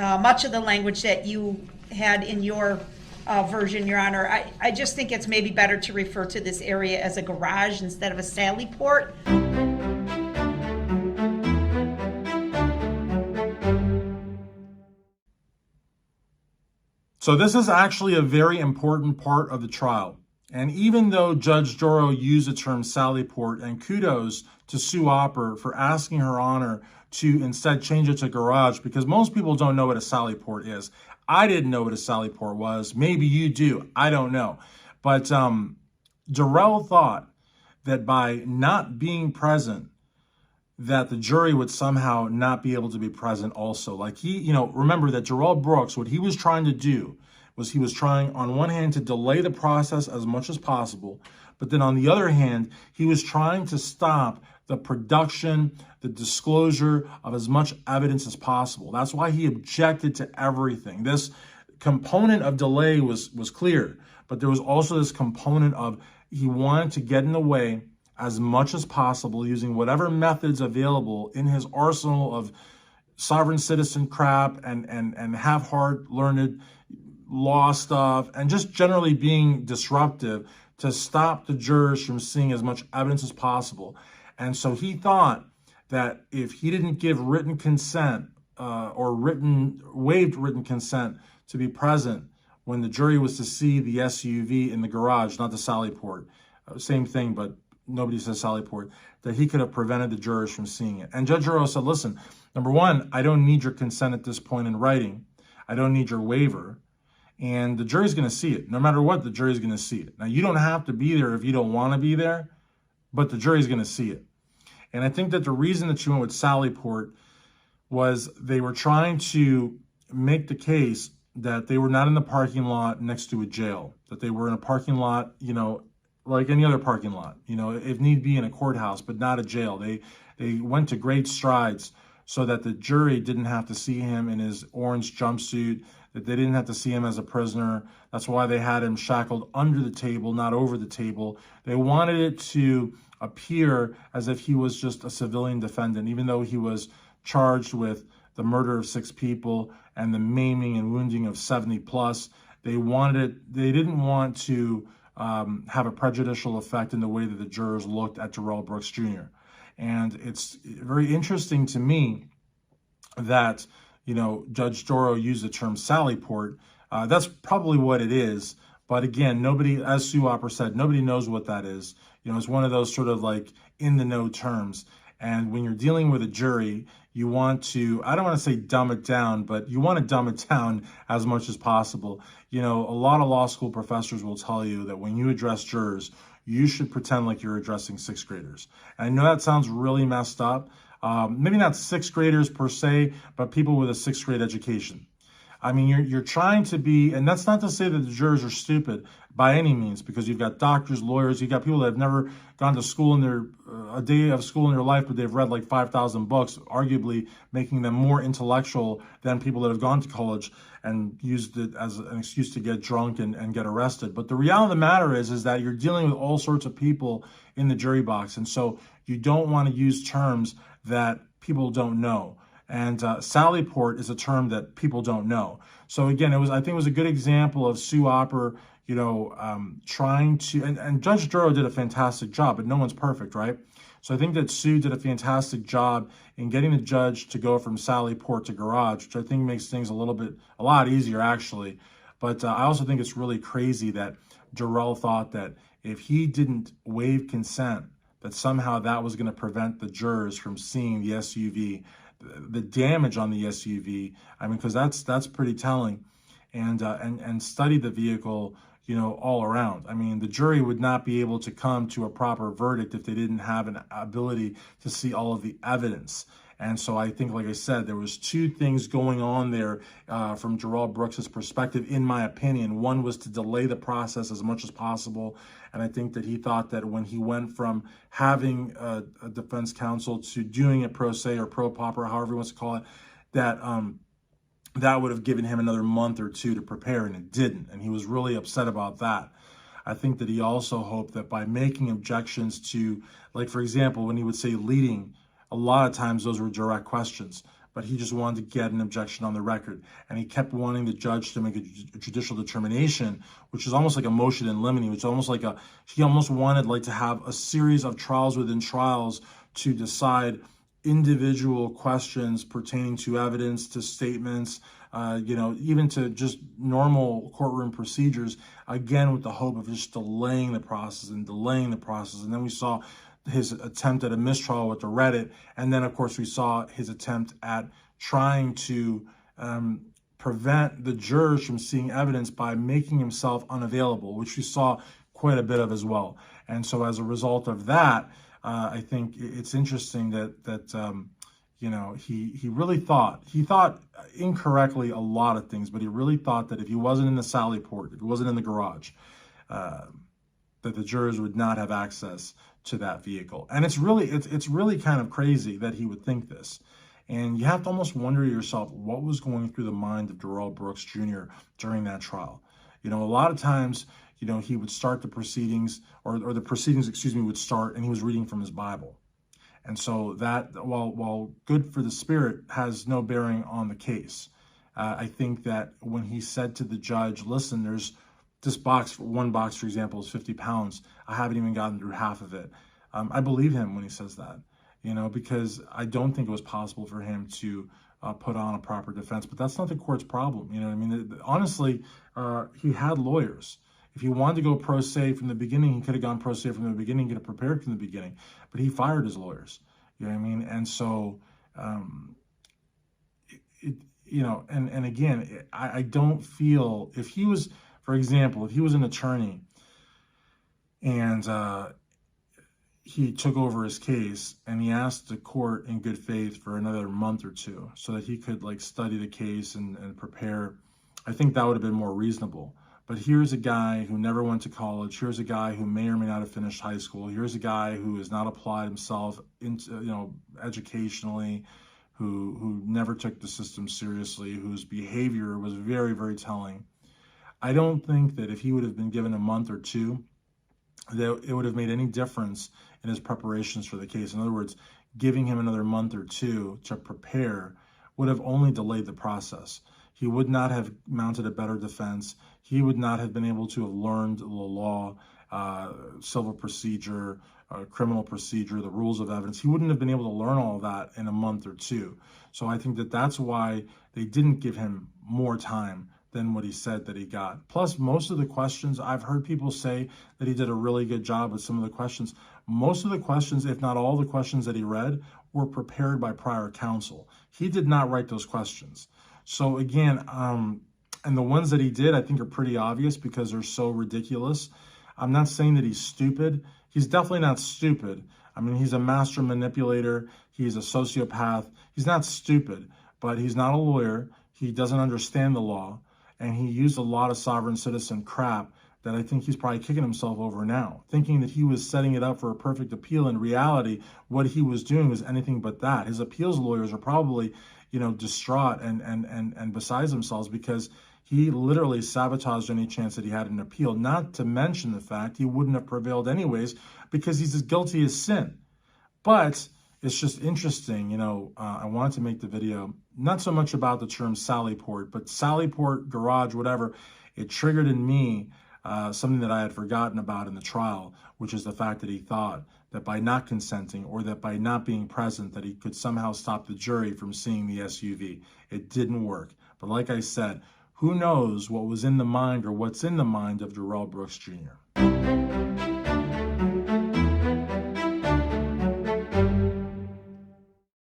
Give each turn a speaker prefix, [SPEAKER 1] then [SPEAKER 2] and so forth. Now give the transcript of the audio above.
[SPEAKER 1] much of the language that you had in your version, Your Honor. I just think it's maybe better to refer to this area as a garage instead of a sally port.
[SPEAKER 2] So this is actually a very important part of the trial. And even though Judge Darrell used the term sally port, and kudos to Sue Opper for asking Her Honor to instead change it to garage, because most people don't know what a sally port is. I didn't know what a sally port was. Maybe you do. I don't know. But Darrell thought that by not being present, that the jury would somehow not be able to be present also. Like remember that Darrell Brooks, what he was trying to do was he was trying on one hand to delay the process as much as possible, but then on the other hand, he was trying to stop the production, the disclosure of as much evidence as possible. That's why he objected to everything. This component of delay was clear, but there was also this component of he wanted to get in the way as much as possible using whatever methods available in his arsenal of sovereign citizen crap and half-heart learned law stuff and just generally being disruptive to stop the jurors from seeing as much evidence as possible. And so he thought that if he didn't give written consent or waived written consent to be present when the jury was to see the SUV in the garage, not the sally port, same thing, but nobody says sally port, that he could have prevented the jurors from seeing it. And Judge Darrell said, listen, number one, I don't need your consent at this point in writing. I don't need your waiver. And the jury's going to see it. No matter what, the jury's going to see it. Now, you don't have to be there if you don't want to be there, but the jury's going to see it. And I think that the reason that you went with sally port was they were trying to make the case that they were not in the parking lot next to a jail, that they were in a parking lot, like any other parking lot, if need be in a courthouse, but not a jail. They went to great strides so that the jury didn't have to see him in his orange jumpsuit, that they didn't have to see him as a prisoner. That's why they had him shackled under the table, not over the table. They wanted it to appear as if he was just a civilian defendant, even though he was charged with the murder of 6 people and the maiming and wounding of 70 plus. They didn't want to have a prejudicial effect in the way that the jurors looked at Darrell Brooks Jr. And it's very interesting to me that, Judge Darrell used the term sally port. That's probably what it is. But again, nobody, as Sue Opper said, nobody knows what that is. It's one of those sort of like in the know terms. And when you're dealing with a jury, you want to, I don't want to say dumb it down, but you want to dumb it down as much as possible. A lot of law school professors will tell you that when you address jurors, you should pretend like you're addressing 6th graders. And I know that sounds really messed up. Maybe not 6th graders per se, but people with a 6th grade education. I mean, you're trying to be, and that's not to say that the jurors are stupid by any means, because you've got doctors, lawyers, you've got people that have never gone to school a day of school in their life, but they've read like 5,000 books, arguably making them more intellectual than people that have gone to college and used it as an excuse to get drunk and get arrested. But the reality of the matter is that you're dealing with all sorts of people in the jury box. And so you don't want to use terms that people don't know. And sally port is a term that people don't know. So again, I think it was a good example of Sue Opper, trying to, and Judge Darrell did a fantastic job, but no one's perfect, right? So I think that Sue did a fantastic job in getting the judge to go from sally port to garage, which I think makes things a lot easier actually. But I also think it's really crazy that Darrell thought that if he didn't waive consent, that somehow that was going to prevent the jurors from seeing the SUV, the damage on the SUV. I mean, because that's pretty telling, and study the vehicle, all around. I mean, the jury would not be able to come to a proper verdict if they didn't have an ability to see all of the evidence. And so I think, like I said, there was 2 things going on there from Darrell Brooks's perspective, in my opinion. One was to delay the process as much as possible. And I think that he thought that when he went from having a defense counsel to doing it pro se or pro pauper, however he wants to call it, that would have given him another month or 2 to prepare, and it didn't. And he was really upset about that. I think that he also hoped that by making objections to, like, for example, when he would say leading, a lot of times those were direct questions. but he just wanted to get an objection on the record. And he kept wanting the judge to make a judicial determination, which is almost like a motion in limine, which is almost like he almost wanted like to have a series of trials within trials to decide individual questions pertaining to evidence, to statements, even to just normal courtroom procedures, again, with the hope of just delaying the process. And then we saw his attempt at a mistrial with the Reddit. And then, of course, we saw his attempt at trying to prevent the jurors from seeing evidence by making himself unavailable, which we saw quite a bit of as well. And so as a result of that, I think it's interesting that he really thought incorrectly a lot of things, but he really thought that if he wasn't in the Sally Port, if he wasn't in the garage, that the jurors would not have access to that vehicle. And it's really kind of crazy that he would think this. And you have to almost wonder to yourself what was going through the mind of Darrell Brooks Jr. during that trial. A lot of times, he would start the proceedings, or the proceedings, would start, and he was reading from his Bible. And so that, while good for the spirit, has no bearing on the case. I think that when he said to the judge, listen, there's this one box, for example, is 50 pounds. I haven't even gotten through half of it. I believe him when he says that, because I don't think it was possible for him to put on a proper defense. But that's not the court's problem. Honestly, he had lawyers. If he wanted to go pro se from the beginning, he could have gone pro se from the beginning, could have prepared from the beginning, but he fired his lawyers. And so, and again, I don't feel, if he was, for example, if he was an attorney and he took over his case and he asked the court in good faith for another month or two so that he could study the case and prepare, I think that would have been more reasonable. But here's a guy who never went to college. Here's a guy who may or may not have finished high school. Here's a guy who has not applied himself into, educationally, who never took the system seriously, whose behavior was very, very telling. I don't think that if he would have been given a month or two, that it would have made any difference in his preparations for the case. In other words, giving him another month or two to prepare would have only delayed the process. He would not have mounted a better defense. He would not have been able to have learned the law, civil procedure, criminal procedure, the rules of evidence. He wouldn't have been able to learn all of that in a month or two. So I think that that's why they didn't give him more time than what he said that he got. Plus, most of the questions, I've heard people say that he did a really good job with some of the questions. Most of the questions, if not all the questions that he read, were prepared by prior counsel. He did not write those questions. So again, and the ones that he did, I think are pretty obvious because they're so ridiculous. I'm not saying that he's stupid. He's definitely not stupid. He's a master manipulator. He's a sociopath. He's not stupid, but he's not a lawyer. He doesn't understand the law. And he used a lot of sovereign citizen crap that I think he's probably kicking himself over now, thinking that he was setting it up for a perfect appeal. In reality, what he was doing was anything but that. His appeals lawyers are probably, distraught and besides themselves because he literally sabotaged any chance that he had an appeal, not to mention the fact he wouldn't have prevailed anyways because he's as guilty as sin. But it's just interesting, I wanted to make the video, not so much about the term Sally Port, but Sally Port, garage, whatever. It triggered in me something that I had forgotten about in the trial, which is the fact that he thought that by not consenting or that by not being present, that he could somehow stop the jury from seeing the SUV. It didn't work. But like I said, who knows what was in the mind or what's in the mind of Darrell Brooks Jr.